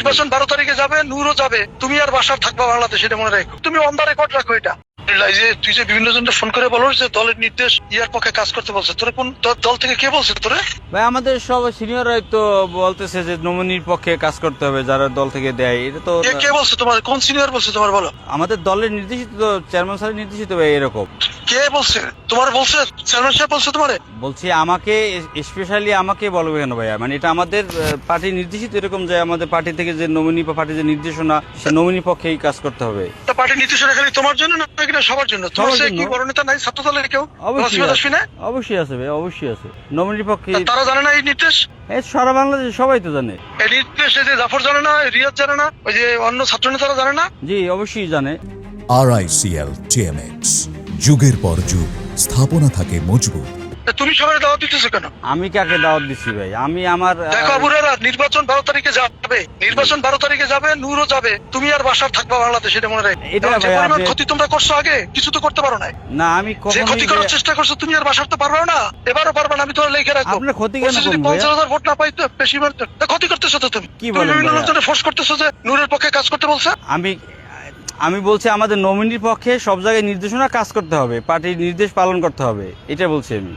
নির্বাচন 12 তারিখে যাবে, নূরও যাবে, তুমি আর বাসার থাকবা বাংলাদেশে, এটা মনে রাখো। তুমি অন দা রেকর্ড রাখো এটা। তুই যে বিভিন্ন জনকে ফোন করে বলো যে দলের নির্দেশ ইয়ার পক্ষে কাজ করতে বলছে, তোরে কোন দল থেকে কে বলছে তোরে? ভাই আমাদের সব সিনিয়ররাই তো বলতেছে যে নমিনির পক্ষে কাজ করতে হবে, যারা দল থেকে দেয়। এটা তো কে বলছে তোমার? কোন সিনিয়র বলছে তোমার? বলো। আমাদের দলের নির্দেশিত, চেয়ারম্যান স্যারের নির্দেশিত ভাই এরকম। কে বলছে তোমার? বলছে চেয়ারম্যান সাহেব বলছে তোমারে? বলছি আমাকে, স্পেশালি আমাকে বলবে কেন ভাইয়া? মানে এটা আমাদের পার্টি নির্দেশিত এরকম যে আমাদের পার্টি থেকে যে নমিনি বা পার্টির যে নির্দেশনা, সে নমিনির পক্ষেই কাজ করতে হবে। তা পার্টির নির্দেশনা খালি তোমার জন্য না নাকি সবার জন্য? তোমার সে কি বড় নেতা নাই ছাত্র দলের কেউ? অবশ্যই আছে ভাই, অবশ্যই আছে নমিনির পক্ষে। তারা জানে না এই নির্দেশ? সারা বাংলাদেশ সবাই তো জানে এই নির্দেশ। যে জাফর জানে না, রিয়াজ জানে না, ওই যে অন্য ছাত্র নেতারা জানে না? জি অবশ্যই জানে। RICL TMX, যুগের পর যুগ স্থাপনা থাকে মজবুত। তুমি সবাই দাওয়াত দিতেছো কেন? আমি কাকে দাওয়াত দিচ্ছি ভাই? আমি আমার দেখো আবুরেরা, নির্বাচন 12 তারিখে যাবে, নির্বাচন 12 তারিখে যাবে, নূরও যাবে, তুমি আর বাসার থাকবা বাংলাদেশে, এটা মনে রাখো। এটা যে ভাই পরিমাণ আপনি- ক্ষতি তোমরা করছো আগে, কিছু তো করতে পারো না। না আমি যে ক্ষতি করার চেষ্টা করছো তুমি আর বাসার তো পারবে না, এবারও পারবে না। আমি তো লিখে রাখবো। আপনার ক্ষতি কেন যদি করবো ভাইয়া? 50,000 ভোট না পাই তো বেশি ক্ষতি করতেছো তো তুমি। কি তুমি বলেন বিভিন্ন ভাইয়া? লোকজনের ফোর্স করতেছো যে নূরের পক্ষে কাজ করতে বলছে। আমি বলছি আমাদের নমিনির পক্ষে সব জায়গায় নির্দেশনা কাজ করতে হবে, পার্টির নির্দেশ পালন করতে হবে, এটা বলছি আমি।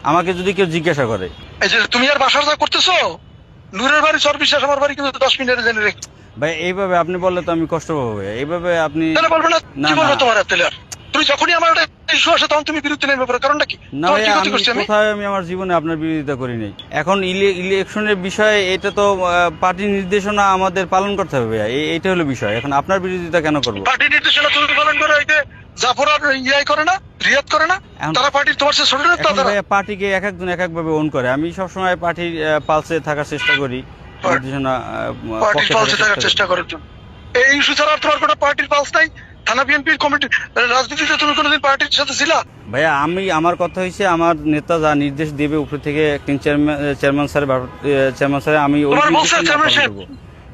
আমাকে যদি কেউ জিজ্ঞাসা করে এই যে তুমি আর বাসার যা করতেছো, নূরের বাড়ি চর বিশ্বাস, আমার বাড়ি কিন্তু 10 মিনিটে জেনে রেখে। ভাই এইভাবে আপনি বললে তো আমি কষ্ট পাবো ভাই। এইভাবে আপনি তাহলে বলবে না? না, কি বলবো না। তোমার হাতে? তুমি যখনই আমার একটা ইস্যু আসে তখন তুমি বিরুদ্ধে নেমে পড়ো, কারণটা কি? না তোমার ভাই, কি ক্ষতি আমি করছি আমি? কোথায় আমি আমার জীবনে আপনার বিরোধিতা করি নাই। এখন ইলেকশনের বিষয়ে এটা তো পার্টির নির্দেশনা আমাদের পালন করতে হবে ভাইয়া, এইটা হলো বিষয়। এখন আপনার বিরোধিতা কেন করবো? পার্টির নির্দেশনা তুমি পালন করো, এই যে জাফর আর ইয়াই করে না, রিয়াদ করে না, এখন- তারা পার্টির তোমার সে ছোট নেতা এখন তারা। ভাইয়া পার্টিকে এক একজন এক একভাবে ওন করে। আমি সবসময় পার্টির পালসে থাকার চেষ্টা করি, নির্দেশনা পার্টির পক্ষে পালসে থাকার করি। চেষ্টা করার জন্য এই ইস্যু ছাড়া আর তোমার কোনো পার্টির পালস নাই? থানা বিএনপির কমিটি রাজনীতিতে তুমি কোনোদিন পার্টির সাথে ছিলা? ভাইয়া আমার কথা হয়েছে, আমার নেতা যা নির্দেশ দেবে উপর থেকে একদিন চেয়ারম্যান স্যার আমি ওই তোমার নির্দেশনা বলছে চেয়ারম্যান পালন সাহেব? করবো।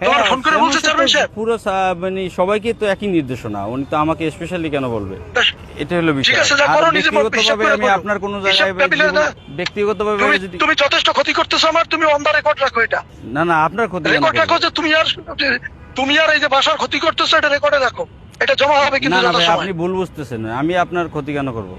তোমার হ্যাঁ, ফোন করে বলছে চেয়ারম্যান সাহেব? পুরো মানে সবাইকে তো একই নির্দেশনা, উনি তো আমাকে স্পেশালি কেন বলবে? এটা হলো বিষয়। ঠিক আছে, যা আর করো নিজে ব্যক্তিগতভাবে আমি আপনার কোনো জায়গায় ব্যক্তিগতভাবে যদি তুমি যথেষ্ট ক্ষতি করতেছো আমার, তুমি অন দা রেকর্ড রাখো এটা। না আপনার ক্ষতি কেন রেকর্ড রাখো করবো? যে তুমি আর এই যে বাসার ক্ষতি করতেছো, এটা রেকর্ডে রাখো। এটা জমা হবে কিন্তু না ভাই, যথাসময়ে। আপনি ভুল বুঝতেছেন। আমি আপনার ক্ষতি কেন করবো?